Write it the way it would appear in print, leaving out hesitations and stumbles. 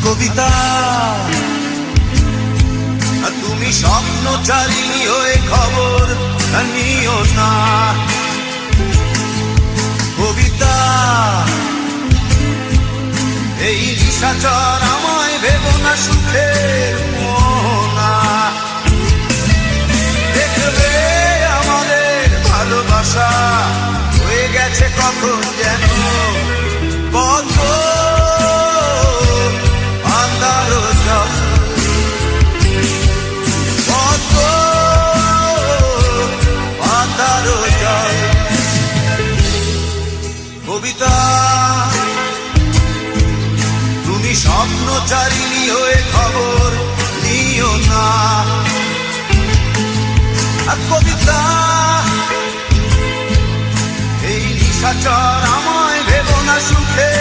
কবিতা তুমি স্বপ্নচারিণী হয়ে খবর নিও না। কবিতা এই নিশাচর আমায় ভেবো না সুখের মোহনা। দেখবে আমাদের ভালোবাসা হয়ে গেছে কখন যেন কত আন্ধার জল, কত আন্ধার জল। কবিতা তুমি স্বপ্নচারিণী হয়ে খবর নিও না। কবিতা এই নিশাচর আমায় ভেবো না সুখে